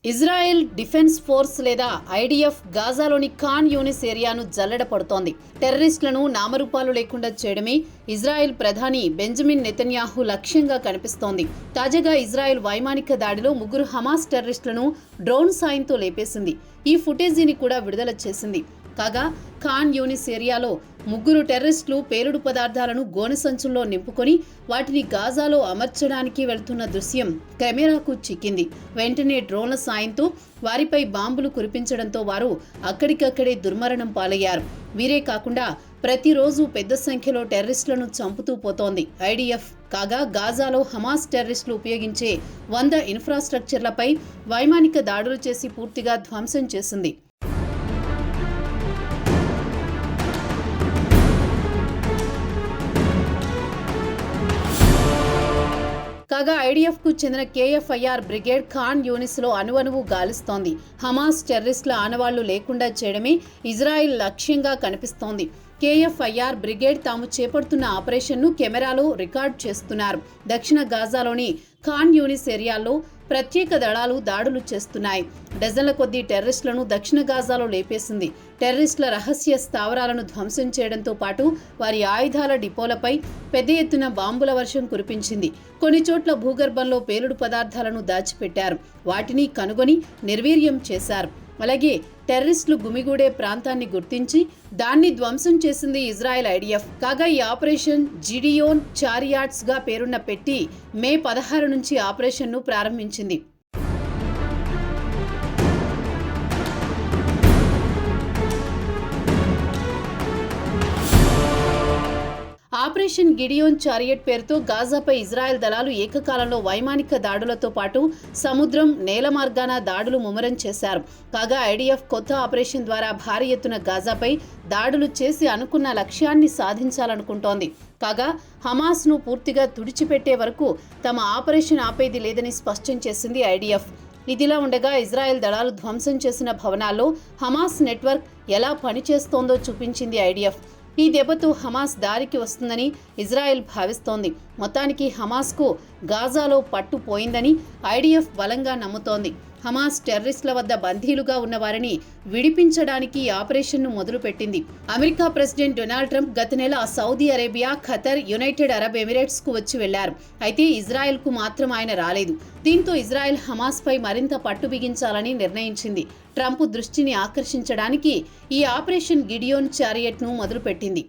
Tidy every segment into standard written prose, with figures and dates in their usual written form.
Israel defence force లేదా IDF గాజాలోని Khan Younis ఏరియాను జల్లెడ పడుతోంది. టెర్రరిస్టులను నామరూపాలు లేకుండా చేయడమే ఇజ్రాయెల్ ప్రధాని బెంజమిన్ నెతన్యాహు లక్ష్యంగా కనిపిస్తోంది. తాజాగా ఇజ్రాయెల్ వైమానిక దాడిలో 3 హమాస్ టెర్రరిస్టులను డ్రోన్ సాయంతో లేపేసింది. ఈ ఫుటేజీని కూడా విడుదల చేసింది. కాగా ఖాన్ యూనిస్ ఏరియాలో 3 టెర్రరిస్టులు పేలుడు పదార్థాలను గోనె సంచుల్లో నింపుకొని వాటిని గాజాలో అమర్చడానికి వెళ్తున్న దృశ్యం కెమెరాకు చిక్కింది. వెంటనే డ్రోన్ల సాయంతో వారిపై బాంబులు కురిపించడంతో వారు అక్కడికక్కడే దుర్మరణం పాలయ్యారు. వీరే కాకుండా ప్రతిరోజు పెద్ద సంఖ్యలో టెర్రరిస్టులను చంపుతూ పోతోంది ఐడిఎఫ్. కాగా గాజాలో హమాస్ టెర్రరిస్టులు ఉపయోగించే 100 ఇన్ఫ్రాస్ట్రక్చర్లపై వైమానిక దాడులు చేసి పూర్తిగా ధ్వంసం చేసింది. కాగా ఐడిఎఫ్కు చెందిన కేఎఫ్ఐఆర్ బ్రిగేడ్ ఖాన్ యూనిస్లో అణువణువు గాలిస్తోంది. హమాస్ టెర్రరిస్టుల ఆనవాళ్లు లేకుండా చేయడమే ఇజ్రాయిల్ లక్ష్యంగా కనిపిస్తోంది. కేఎఫ్ఐఆర్ బ్రిగేడ్ తాము చేపడుతున్న ఆపరేషన్ను కెమెరాలో రికార్డ్ చేస్తున్నారు. దక్షిణ గాజాలోని ఖాన్ యూనిస్ ఏరియాల్లో ప్రత్యేక దళాలు దాడులు చేస్తున్నాయి. డజన్ల కొద్దీ టెర్రరిస్టులను దక్షిణ గాజాలో లేపేసింది. టెర్రరిస్టుల రహస్య స్థావరాలను ధ్వంసం చేయడంతో పాటు వారి ఆయుధాల డిపోలపై పెద్ద ఎత్తున బాంబుల వర్షం కురిపించింది. కొన్ని చోట్ల భూగర్భంలో పేలుడు పదార్థాలను దాచిపెట్టారు. వాటిని కనుగొని నిర్వీర్యం చేశారు. అలాగే టెర్రరిస్టులు గుమిగూడే ప్రాంతాన్ని గుర్తించి దాన్ని ధ్వంసం చేసింది ఇజ్రాయెల్ ఐడిఎఫ్. కాగా ఈ ఆపరేషన్ జిడియోన్ చారియాట్స్ గా పేరున్న పెట్టి మే 16 నుంచి ఆపరేషన్ను ప్రారంభించింది. ఆపరేషన్ గిడియోన్ చారియట్ పేరుతో గాజాపై ఇజ్రాయెల్ దళాలు ఏకకాలంలో వైమానిక దాడులతో పాటు సముద్రం, నేల మార్గాన దాడులు ముమ్మరం చేశారు. కాగా ఐడిఎఫ్ కొత్త ఆపరేషన్ ద్వారా భారీ ఎత్తున గాజాపై దాడులు చేసి అనుకున్న లక్ష్యాన్ని సాధించాలనుకుంటోంది. కాగా హమాస్ను పూర్తిగా తుడిచిపెట్టే వరకు తమ ఆపరేషన్ ఆపేది లేదని స్పష్టం చేసింది ఐడిఎఫ్. ఇదిలా ఉండగా ఇజ్రాయెల్ దళాలు ధ్వంసం చేసిన భవనాల్లో హమాస్ నెట్వర్క్ ఎలా పనిచేస్తోందో చూపించింది ఐడిఎఫ్. ఈ దెబ్బతో హమాస్ దారికి వస్తుందని ఇజ్రాయెల్ భావిస్తోంది. మొత్తానికి హమాస్కు గాజాలో పట్టు పోయిందని ఐడిఎఫ్ బలంగా నమ్ముతోంది. హమాస్ టెర్రరిస్టుల వద్ద బందీలుగా ఉన్న వారిని విడిపించడానికి ఈ ఆపరేషన్ను మొదలుపెట్టింది. అమెరికా ప్రెసిడెంట్ డొనాల్డ్ ట్రంప్ గత నెల Saudi Arabia, Qatar, United Arab ఎమిరేట్స్కు వచ్చి వెళ్లారు. అయితే ఇజ్రాయెల్కు మాత్రం ఆయన రాలేదు. దీంతో ఇజ్రాయెల్ హమాస్పై మరింత పట్టు బిగించాలని నిర్ణయించింది. ట్రంప్ దృష్టిని ఆకర్షించడానికి ఈ ఆపరేషన్ గిడియోన్ చారియట్ను మొదలుపెట్టింది.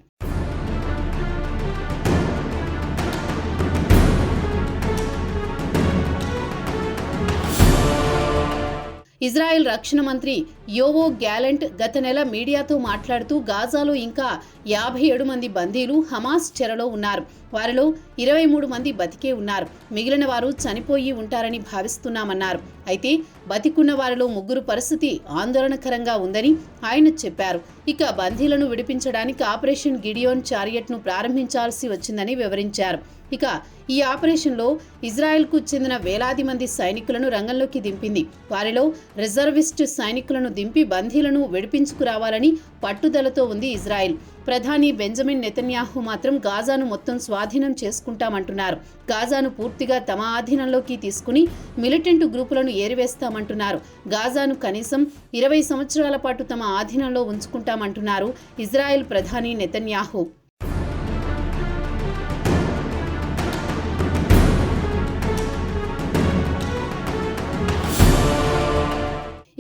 ఇజ్రాయెల్ రక్షణ మంత్రి యోవో గ్యాలెంట్ గత నెల మీడియాతో మాట్లాడుతూ గాజాలో ఇంకా 57 మంది బందీలు హమాస్ చెరలో ఉన్నారు. వారిలో 23 మంది బతికే ఉన్నారు. మిగిలిన వారు చనిపోయి ఉంటారని భావిస్తున్నామన్నారు. అయితే బతికున్న వారిలో 3 పరిస్థితి ఆందోళనకరంగా ఉందని ఆయన చెప్పారు. ఇక బందీలను విడిపించడానికి ఆపరేషన్ గిడియోన్ చారియట్ను ప్రారంభించాల్సి వచ్చిందని వివరించారు. ఇక ఈ ఆపరేషన్లో ఇజ్రాయెల్కు చెందిన వేలాది మంది సైనికులను రంగంలోకి దింపింది. వారిలో రిజర్విస్ట్ సైనికులను దింపి బందీలను విడిపించుకురావాలని పట్టుదలతో ఉంది ఇజ్రాయెల్. ప్రధాని బెంజమిన్ నెతన్యాహు మాత్రం గాజాను మొత్తం స్వాధీనం చేసుకుంటామంటున్నారు. గాజాను పూర్తిగా తమ ఆధీనంలోకి తీసుకుని మిలిటెంట్ గ్రూపులను ఏరివేస్తామంటున్నారు. గాజాను కనీసం 20 సంవత్సరాల పాటు తమ ఆధీనంలో ఉంచుకుంటామంటున్నారు ఇజ్రాయెల్ ప్రధాని నెతన్యాహు.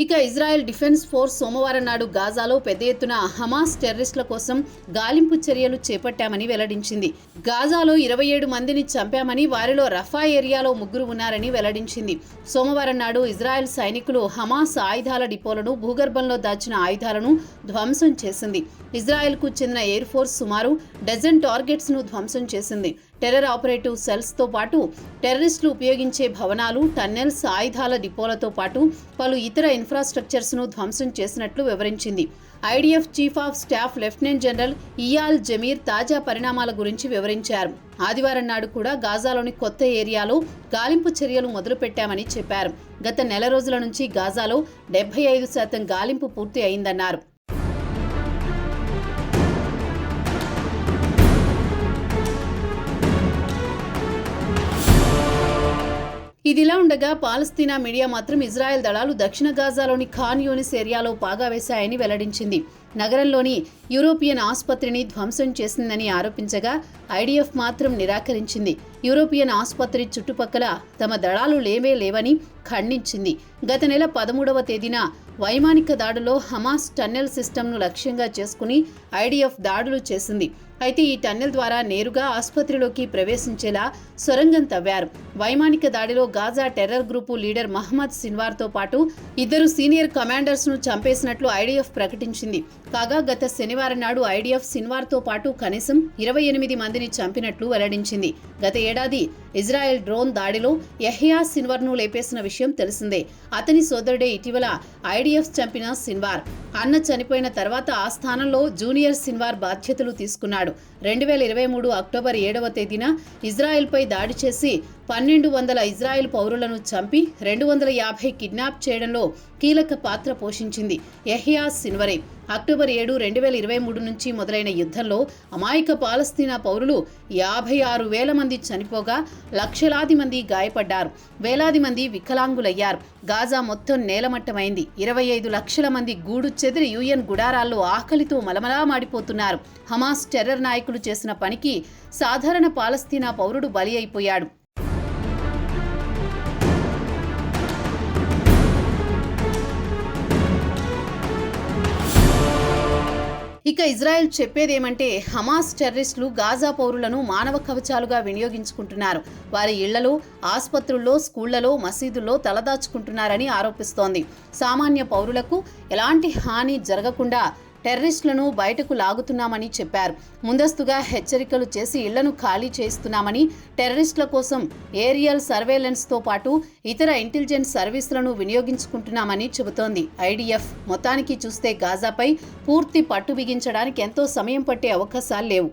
ఇక ఇజ్రాయెల్ డిఫెన్స్ ఫోర్స్ సోమవారం నాడు గాజాలో పెద్ద ఎత్తున హమాస్ టెర్రరిస్టుల కోసం గాలింపు చర్యలు చేపట్టామని వెల్లడించింది. గాజాలో 27 మందిని చంపామని, వారిలో రఫా ఏరియాలో 3 ఉన్నారని వెల్లడించింది. సోమవారం నాడు ఇజ్రాయెల్ సైనికులు హమాస్ ఆయుధాల డిపోలను, భూగర్భంలో దాచిన ఆయుధాలను ధ్వంసం చేసింది. ఇజ్రాయెల్కు చెందిన ఎయిర్ ఫోర్స్ సుమారు డజన్ టార్గెట్స్ను ధ్వంసం చేసింది. టెర్రర్ ఆపరేటివ్ సెల్స్తో పాటు టెర్రరిస్టులు ఉపయోగించే భవనాలు, టన్నెల్స్, ఆయుధాల డిపోలతో పాటు పలు ఇతర ఇన్ఫ్రాస్ట్రక్చర్స్ను ధ్వంసం చేసినట్లు వివరించింది. IDF chief of staff lieutenant general Eyal Zamir తాజా పరిణామాల గురించి వివరించారు. ఆదివారం నాడు కూడా గాజాలోని కొత్త ఏరియాలో గాలింపు చర్యలు మొదలుపెట్టామని చెప్పారు. గత నెల రోజుల నుంచి గాజాలో 75% గాలింపు పూర్తి అయిందన్నారు. ఇదిలా ఉండగా పాలస్తీనా మీడియా మాత్రం ఇజ్రాయెల్ దళాలు దక్షిణ గాజాలోని ఖాన్ యూనిస్ ఏరియాలో పాగా వేశాయని వెల్లడించింది. నగరంలోని యూరోపియన్ ఆసుపత్రిని ధ్వంసం చేసిందని ఆరోపించగా ఐడిఎఫ్ మాత్రం నిరాకరించింది. యూరోపియన్ ఆసుపత్రి చుట్టుపక్కల తమ దళాలు లేవని ఖండించింది. గత నెల 13వ తేదీన వైమానిక దాడులో హమాస్ టన్నెల్ సిస్టమ్ను లక్ష్యంగా చేసుకుని ఐడిఎఫ్ దాడులు చేసింది. అయితే ఈ టన్నెల్ ద్వారా నేరుగా ఆసుపత్రిలోకి ప్రవేశించేలా సొరంగం తవ్వారు. వైమానిక దాడిలో Gaza terror group leader Mohammed సిన్వార్తో పాటు 2 సీనియర్ కమాండర్స్ను చంపేసినట్లు ఐడిఎఫ్ ప్రకటించింది. కాగా గత శనివారం నాడు ఐడిఎఫ్ సిన్వార్తో పాటు కనీసం 28 మందిని చంపినట్లు వెల్లడించింది. గత ఏడాది ఇజ్రాయెల్ డ్రోన్ దాడిలో యహ్యా సిన్వార్ను లేపేసిన విషయం తెలిసిందే. అతని సోదరుడే ఇటీవల ఐడిఎఫ్ చంపిన సిన్వార్. అన్న చనిపోయిన తర్వాత ఆ స్థానంలో జూనియర్ సిన్వార్ బాధ్యతలు తీసుకున్నాడు. 2023 అక్టోబర్ 7వ తేదీన ఇజ్రాయెల్పై దాడి చేసి 1200 ఇజ్రాయెల్ పౌరులను చంపి 250 కిడ్నాప్ చేయడంలో కీలక పాత్ర పోషించింది యహ్యా సిన్వరే. అక్టోబర్ 7, 2023 నుంచి మొదలైన యుద్ధంలో అమాయక పాలస్తీనా పౌరులు 56,000 మంది చనిపోగా లక్షలాది మంది గాయపడ్డారు. వేలాది మంది వికలాంగులయ్యారు. గాజా మొత్తం నేలమట్టమైంది. 25 లక్షల మంది గూడు చెదిరి యుఎన్ గుడారాల్లో ఆకలితో మలమలా మాడిపోతున్నారు. హమాస్ టెర్రర్ నాయకులు చేసిన పనికి సాధారణ పాలస్తీనా పౌరుడు బలి అయిపోయాడు. ఇక ఇజ్రాయెల్ చెప్పేదేమంటే హమాస్ టెర్రరిస్టులు గాజా పౌరులను మానవ కవచాలుగా వినియోగించుకుంటున్నారు. వారి ఇళ్లలో, ఆసుపత్రుల్లో, స్కూళ్లలో, మసీదుల్లో తలదాచుకుంటున్నారని ఆరోపిస్తోంది. సామాన్య పౌరులకు ఎలాంటి హాని జరగకుండా టెర్రరిస్టులను బయటకు లాగుతున్నామని చెప్పారు. ముందస్తుగా హెచ్చరికలు చేసి ఇళ్లను ఖాళీ చేస్తున్నామని, టెర్రరిస్టుల కోసం ఏరియల్ సర్వేలెన్స్తో పాటు ఇతర ఇంటెలిజెన్స్ సర్వీసులను వినియోగించుకుంటున్నామని చెబుతోంది ఐడిఎఫ్. మొత్తానికి చూస్తే గాజాపై పూర్తి పట్టు బిగించడానికి ఎంతో సమయం పట్టే అవకాశాలు లేవు.